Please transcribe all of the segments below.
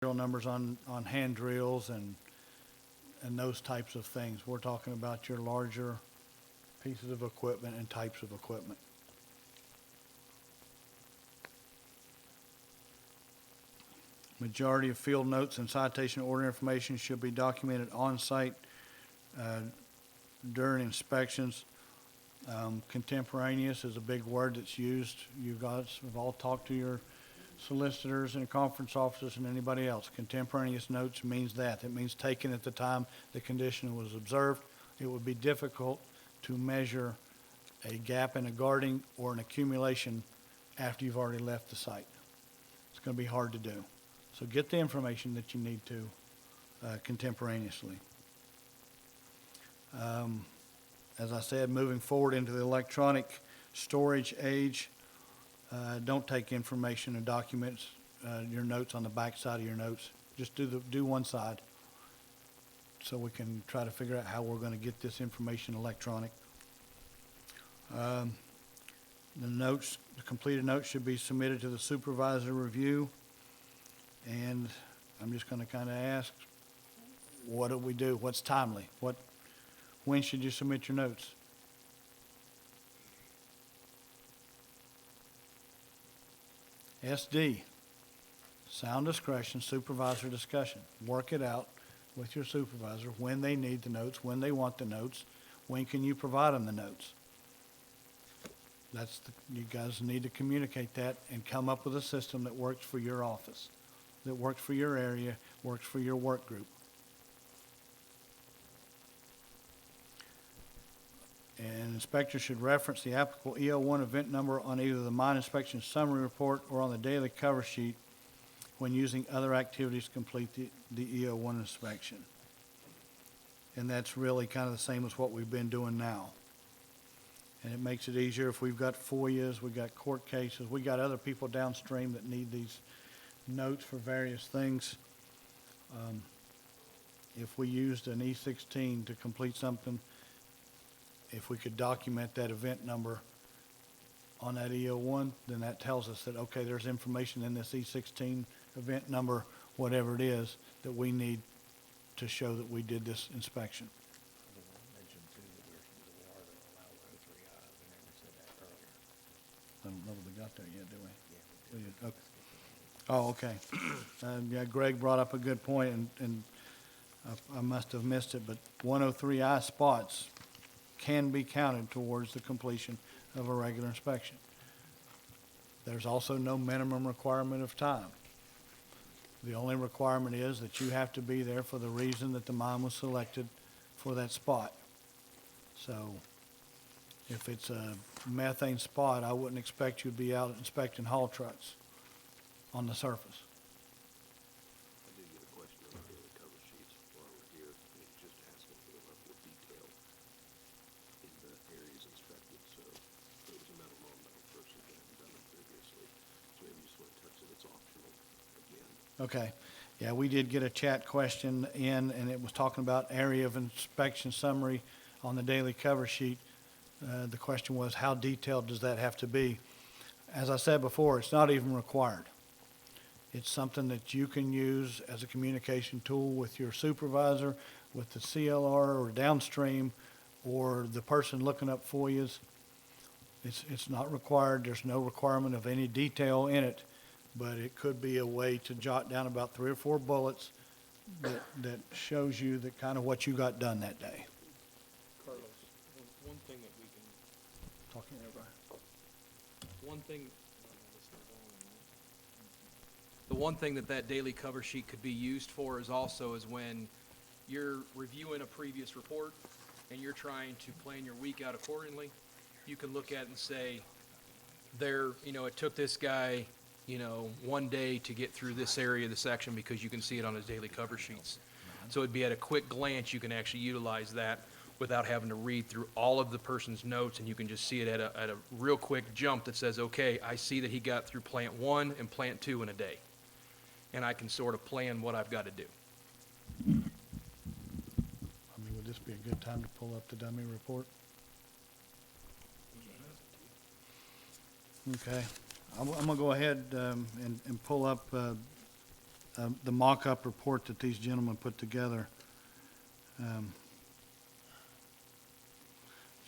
serial numbers on hand drills and those types of things. We're talking about your larger pieces of equipment and types of equipment. Majority of field notes and citation order information should be documented on-site during inspections. Contemporaneous is a big word that's used. You guys have all talked to your solicitors and conference officers and anybody else. Contemporaneous notes means that. It means taken at the time the condition was observed. It would be difficult to measure a gap in a guarding or an accumulation after you've already left the site. It's going to be hard to do. So get the information that you need to contemporaneously. As I said, moving forward into the electronic storage age, don't take information and documents, your notes on the back side of your notes. Just do one side so we can try to figure out how we're going to get this information electronic. The completed notes should be submitted to the supervisor review. And I'm just going to kind of ask, what do we do? What's timely? When should you submit your notes? SD, sound discretion, supervisor discussion. Work it out with your supervisor when they need the notes, when they want the notes, when can you provide them the notes. You guys need to communicate that and come up with a system that works for your office, that works for your area, works for your work group. And inspectors should reference the applicable EO1 event number on either the mine inspection summary report or on the daily cover sheet when using other activities to complete the EO1 inspection. And that's really kind of the same as what we've been doing now. And it makes it easier if we've got FOIAs, we've got court cases, we've got other people downstream that need these notes for various things. If we used an E16 to complete something, if we could document that event number on that EO1, then that tells us that, okay, there's information in this E16 event number, whatever it is, that we need to show that we did this inspection. I don't know if we got there yet, do we? Yeah. Okay. Oh, okay. Yeah, Greg brought up a good point, and I must have missed it, but 103I spots can be counted towards the completion of a regular inspection. There's also no minimum requirement of time. The only requirement is that you have to be there for the reason that the mine was selected for that spot. So if it's a methane spot, I wouldn't expect you to be out inspecting haul trucks on the surface. I did get a question on the daily cover sheets while we're here, and it's just asking for the level of detail in the areas inspected. So there was a metal non-metal person that hadn't done it previously, so maybe you just want to touch it, it's optional again. Okay. Yeah, we did get a chat question in, and it was talking about area of inspection summary on the daily cover sheet. The question was, how detailed does that have to be? As I said before, it's not even required. It's something that you can use as a communication tool with your supervisor, with the CLR or downstream, or the person looking up FOIAs. It's not required. There's no requirement of any detail in it, but it could be a way to jot down about 3 or 4 bullets that shows you that kind of what you got done that day. Carlos, one thing that we can, Talking to everybody. one thing, the one thing that daily cover sheet could be used for is when you're reviewing a previous report and you're trying to plan your week out accordingly, you can look at it and say, it took this guy, 1 day to get through this area of the section because you can see it on his daily cover sheets. So it'd be at a quick glance, you can actually utilize that without having to read through all of the person's notes, and you can just see it at a real quick jump that says, okay, I see that he got through plant 1 and plant 2 in a day. And I can sort of plan what I've got to do. I mean, would this be a good time to pull up the dummy report? Okay. I'm going to go ahead and pull up the mock-up report that these gentlemen put together.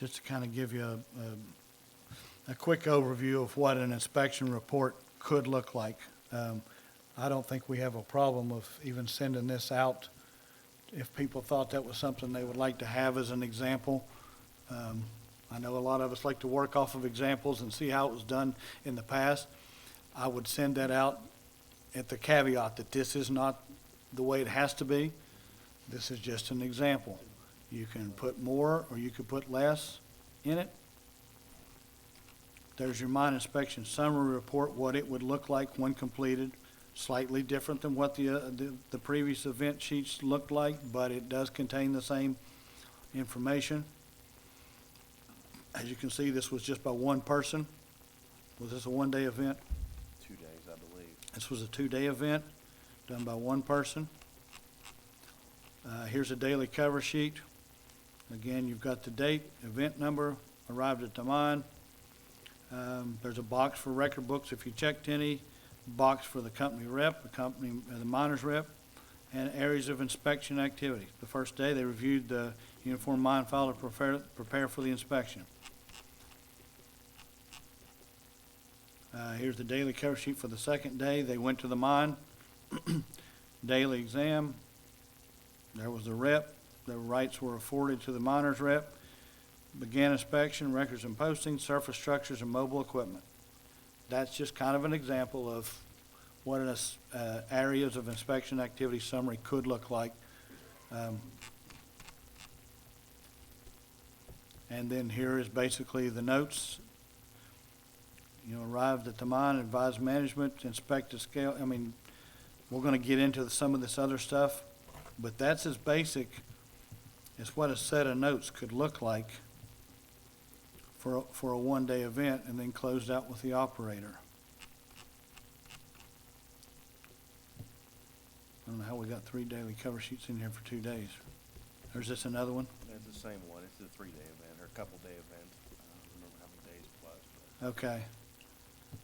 Just to kind of give you a quick overview of what an inspection report could look like. I don't think we have a problem of even sending this out if people thought that was something they would like to have as an example. I know a lot of us like to work off of examples and see how it was done in the past. I would send that out at the caveat that this is not the way it has to be. This is just an example. You can put more or you could put less in it. There's your mine inspection summary report, what it would look like when completed. Slightly different than what the previous event sheets looked like, but it does contain the same information. As you can see, this was just by one person. Was this a one-day event? 2 days, I believe. This was a two-day event done by one person. Here's a daily cover sheet. Again, you've got the date, event number, arrived at the mine. There's a box for record books if you checked any, box for the company rep, the miner's rep, and areas of inspection activity. The first day, they reviewed the uniform mine file to prepare for the inspection. Here's the daily cover sheet for the second day. They went to the mine, daily exam. There was the rep. The rights were afforded to the miner's rep. Began inspection, records and posting, surface structures and mobile equipment. That's just kind of an example of what an areas of inspection activity summary could look like. And then here is basically the notes. You know, arrived at the mine, advised management, inspected scale. I mean, we're going to get into some of this other stuff, but that's as basic as what a set of notes could look like for a one-day event, and then closed out with the operator. I don't know how we got 3 daily cover sheets in here for 2 days. Or is this another one? It's the same one. It's a 3-day event or a couple-day event. I don't remember how many days it was, but Okay,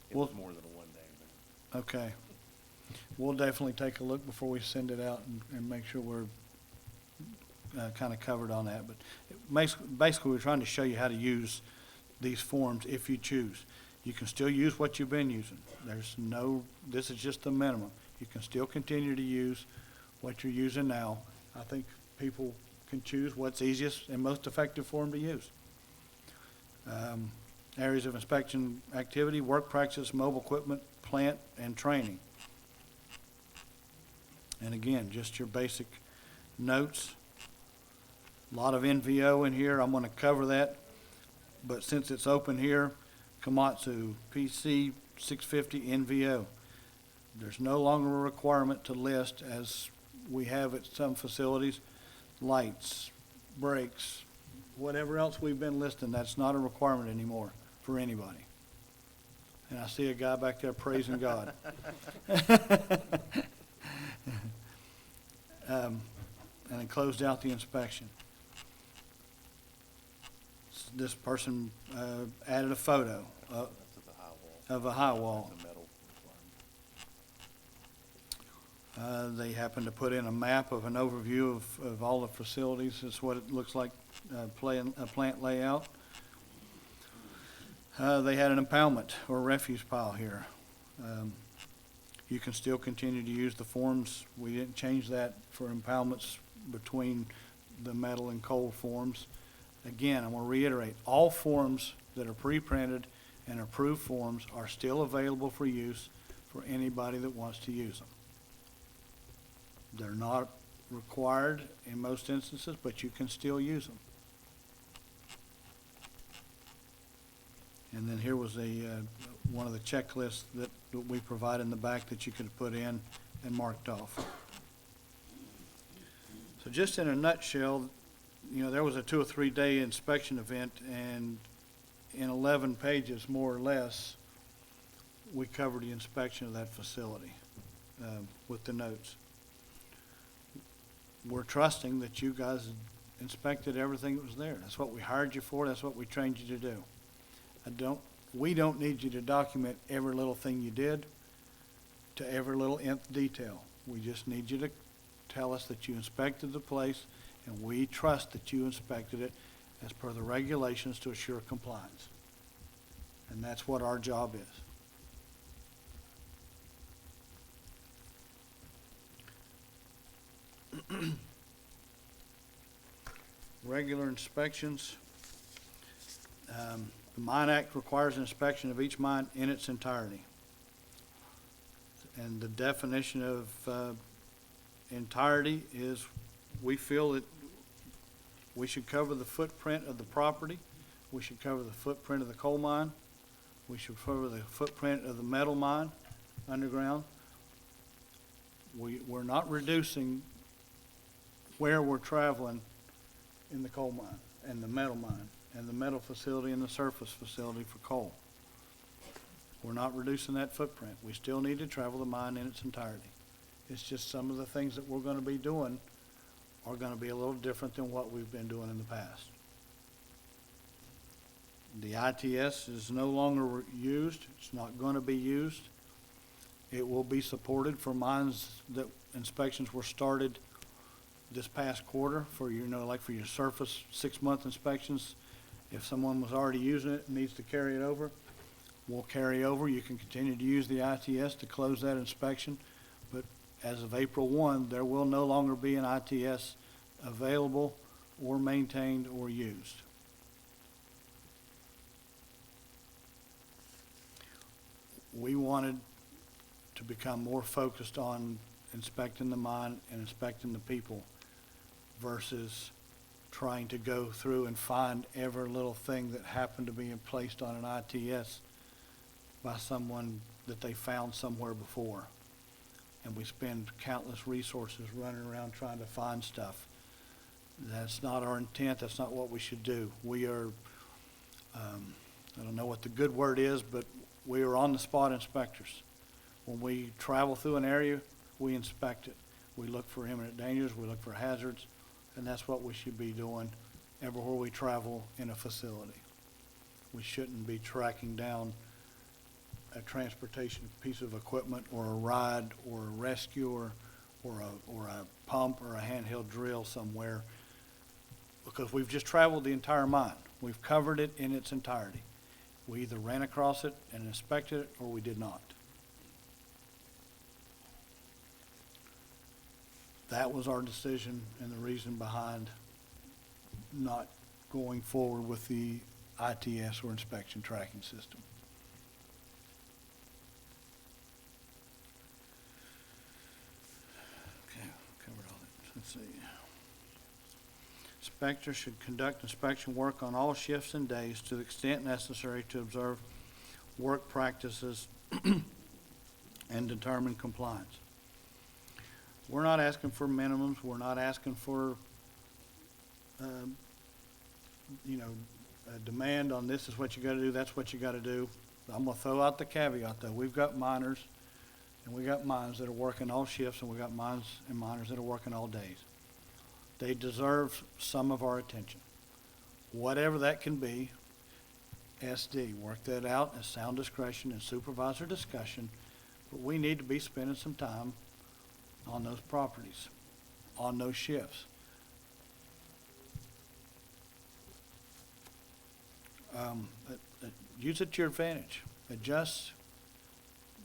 it Well- was more than a one-day event. okay. We'll definitely take a look before we send it out and make sure we're kind of covered on that. But basically, we're trying to show you how to use these forms if you choose. You can still use what you've been using. This is just the minimum. You can still continue to use what you're using now. I think people can choose what's easiest and most effective for them to use. Areas of inspection activity, work practice, mobile equipment, plant, and training. And again, just your basic notes. A lot of NVO in here. I'm going to cover that. But since it's open here, Komatsu, PC 650 NVO. There's no longer a requirement to list, as we have at some facilities, lights, brakes, whatever else we've been listing. That's not a requirement anymore for anybody. And I see a guy back there praising God. And it closed out the inspection. This person added a photo That's at the high wall. of a high wall. The metal requirement. They happened to put in a map of an overview of all the facilities. That's what it looks like, a plant layout. They had an impoundment or refuse pile here. You can still continue to use the forms. We didn't change that for impoundments between the metal and coal forms. Again, I'm going to reiterate, all forms that are pre-printed and approved forms are still available for use for anybody that wants to use them. They're not required in most instances, but you can still use them. And then here was one of the checklists that we provide in the back that you could put in and marked off. So just in a nutshell, you know, there was a 2 or 3 day inspection event, and in 11 pages, more or less, we covered the inspection of that facility with the notes. We're trusting that you guys inspected everything that was there. That's what we hired you for. That's what we trained you to do. We don't need you to document every little thing you did to every little nth detail. We just need you to tell us that you inspected the place, and we trust that you inspected it as per the regulations to assure compliance. And that's what our job is. Regular inspections. The Mine Act requires an inspection of each mine in its entirety. And the definition of entirety is, we feel that we should cover the footprint of the property, we should cover the footprint of the coal mine, we should cover the footprint of the metal mine underground. We're not reducing where we're traveling in the coal mine and the metal mine and the metal facility and the surface facility for coal. We're not reducing that footprint. We still need to travel the mine in its entirety. It's just some of the things that we're gonna be doing are gonna be a little different than what we've been doing in the past. The ITS is no longer used. It's not gonna be used. It will be supported for mines that inspections were started this past quarter for, like for your surface 6-month inspections. If someone was already using it and needs to carry it over, we'll carry over. You can continue to use the ITS to close that inspection, but as of April 1, there will no longer be an ITS available or maintained or used. We wanted to become more focused on inspecting the mine and inspecting the people versus trying to go through and find every little thing that happened to be placed on an ITS by someone that they found somewhere before. And we spend countless resources running around trying to find stuff. That's not our intent. That's not what we should do. We are, I don't know what the good word is, but we are on-the-spot inspectors. When we travel through an area, we inspect it. We look for imminent dangers, we look for hazards, and that's what we should be doing everywhere we travel in a facility. We shouldn't be tracking down a transportation piece of equipment or a ride or a rescue or a pump or a handheld drill somewhere, because we've just traveled the entire mine. We've covered it in its entirety. We either ran across it and inspected it or we did not. That was our decision and the reason behind not going forward with the ITS or inspection tracking system. Okay, covered all that. Let's see. Inspectors should conduct inspection work on all shifts and days to the extent necessary to observe work practices and determine compliance. We're not asking for minimums. We're not asking for, a demand on this is what you gotta do, that's what you gotta do. I'm gonna throw out the caveat though. We've got miners and we got mines that are working all shifts and we got mines and miners that are working all days. They deserve some of our attention. Whatever that can be, SD, work that out as sound discretion and supervisor discussion, but we need to be spending some time on those properties, on those shifts. Use it to your advantage. Adjust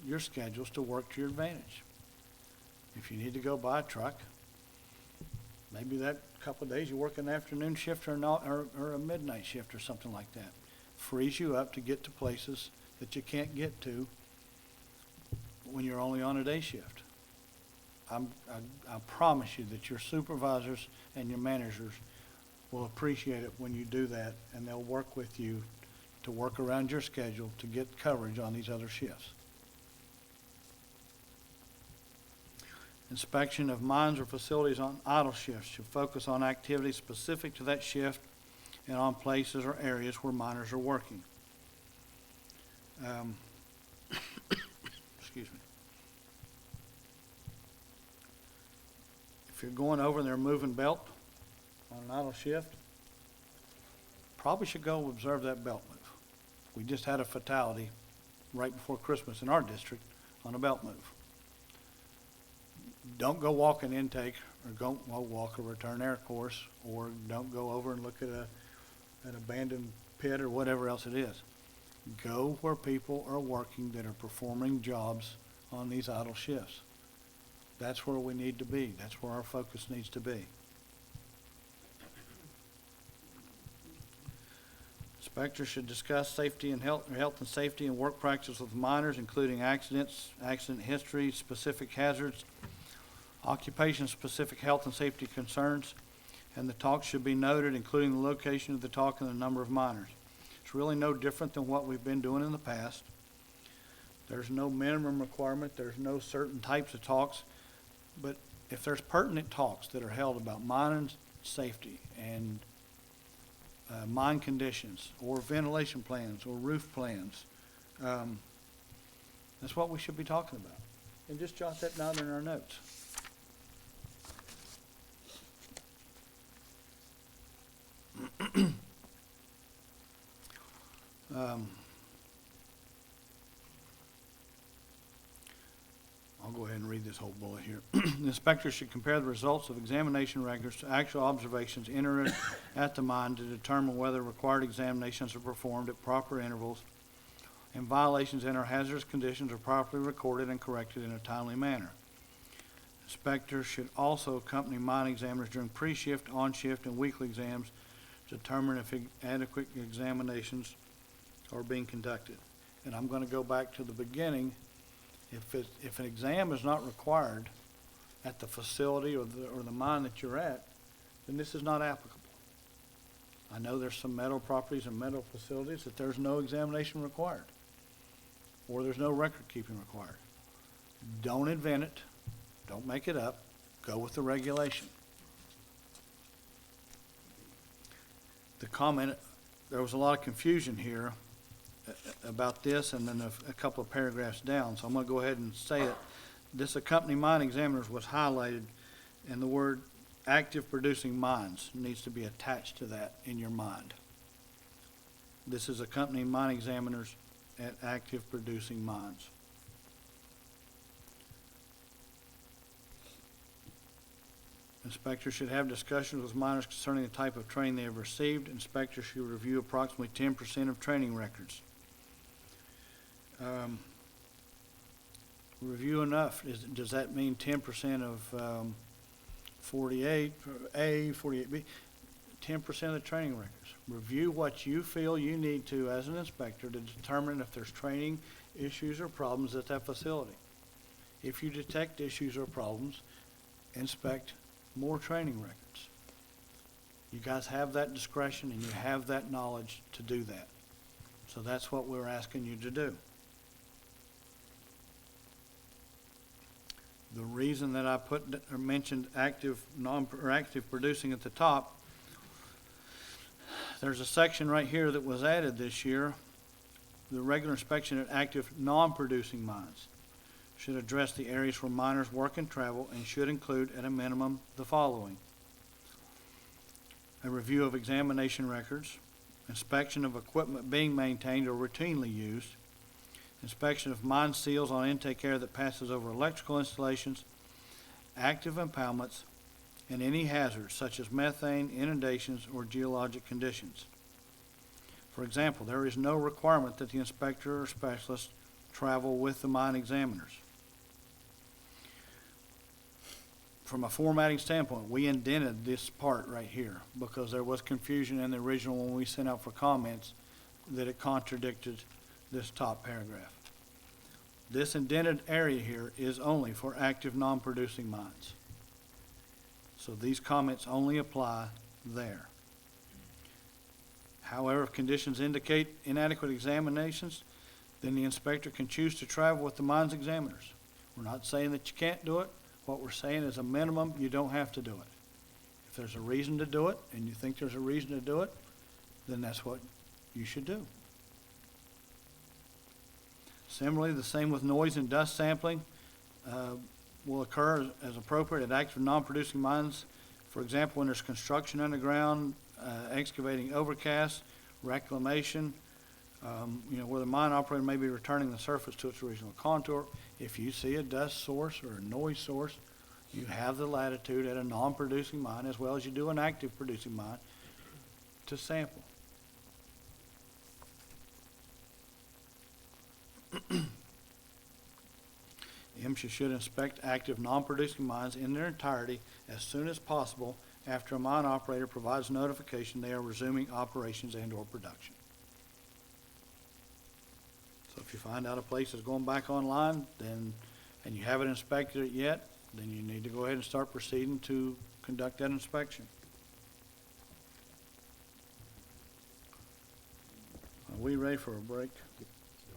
your schedules to work to your advantage. If you need to go buy a truck, maybe that couple of days you work an afternoon shift or a midnight shift or something like that. Frees you up to get to places that you can't get to when you're only on a day shift. I promise you that your supervisors and your managers will appreciate it when you do that, and they'll work with you to work around your schedule to get coverage on these other shifts. Inspection of mines or facilities on idle shifts should focus on activities specific to that shift and on places or areas where miners are working. Excuse me. If you're going over and they're moving belt on an idle shift, probably should go observe that belt move. We just had a fatality right before Christmas in our district on a belt move. don't go walk an intake, or go walk a return air course, or don't go over and look at an abandoned pit or whatever else it is. Go where people are working that are performing jobs on these idle shifts. That's where we need to be. That's where our focus needs to be. Inspectors should discuss safety and health and safety and work practices with minors, including accidents, accident history, specific hazards, occupation-specific health and safety concerns, and the talk should be noted, including the location of the talk and the number of minors. It's really no different than what we've been doing in the past. There's no minimum requirement. There's no certain types of talks. But if there's pertinent talks that are held about mine safety and mine conditions or ventilation plans or roof plans, that's what we should be talking about. And just jot that down in our notes. I'll go ahead and read this whole bullet here. The inspector should compare the results of examination records to actual observations entered at the mine to determine whether required examinations are performed at proper intervals and violations and or hazardous conditions are properly recorded and corrected in a timely manner. Inspectors should also accompany mine examiners during pre-shift, on-shift, and weekly exams to determine if adequate examinations are being conducted. And I'm going to go back to the beginning. If an exam is not required at the facility or the mine that you're at, then this is not applicable. I know there's some metal properties and metal facilities that there's no examination required, or there's no record keeping required. Don't invent it. Don't make it up. Go with the regulation. The comment, there was a lot of confusion here about this, and then a couple of paragraphs down, so I'm going to go ahead and say it. This accompanying mine examiners was highlighted, and the word active producing mines needs to be attached to that in your mind. This is accompanying mine examiners at active producing mines. Inspectors should have discussions with miners concerning the type of training they have received. Inspectors should review approximately 10% of training records. Review enough, does that mean 10% of 48A, 48B? 10% of the training records. Review what you feel you need to as an inspector to determine if there's training issues or problems at that facility. If you detect issues or problems, inspect more training records. You guys have that discretion and you have that knowledge to do that. So that's what we're asking you to do. The reason that I mentioned active producing at the top, there's a section right here that was added this year. The regular inspection at active non-producing mines should address the areas where miners work and travel and should include at a minimum the following: a review of examination records, inspection of equipment being maintained or routinely used, inspection of mine seals on intake air that passes over electrical installations, active impoundments, and any hazards such as methane, inundations, or geologic conditions. For example, there is no requirement that the inspector or specialist travel with the mine examiners. From a formatting standpoint, we indented this part right here because there was confusion in the original when we sent out for comments that it contradicted this top paragraph. This indented area here is only for active non-producing mines. So these comments only apply there. However, if conditions indicate inadequate examinations, then the inspector can choose to travel with the mine's examiners. We're not saying that you can't do it. What we're saying is a minimum, you don't have to do it. If there's a reason to do it, and you think there's a reason to do it, then that's what you should do. Similarly, the same with noise and dust sampling will occur as appropriate at active non-producing mines. For example, when there's construction underground, excavating overcast, reclamation, where the mine operator may be returning the surface to its original contour. If you see a dust source or a noise source, you have the latitude at a non-producing mine, as well as you do an active producing mine, to sample. MSHA should inspect active non-producing mines in their entirety as soon as possible after a mine operator provides notification they are resuming operations and/or production. So if you find out a place is going back online, then, and you haven't inspected it yet, then you need to go ahead and start proceeding to conduct that inspection. Are we ready for a break?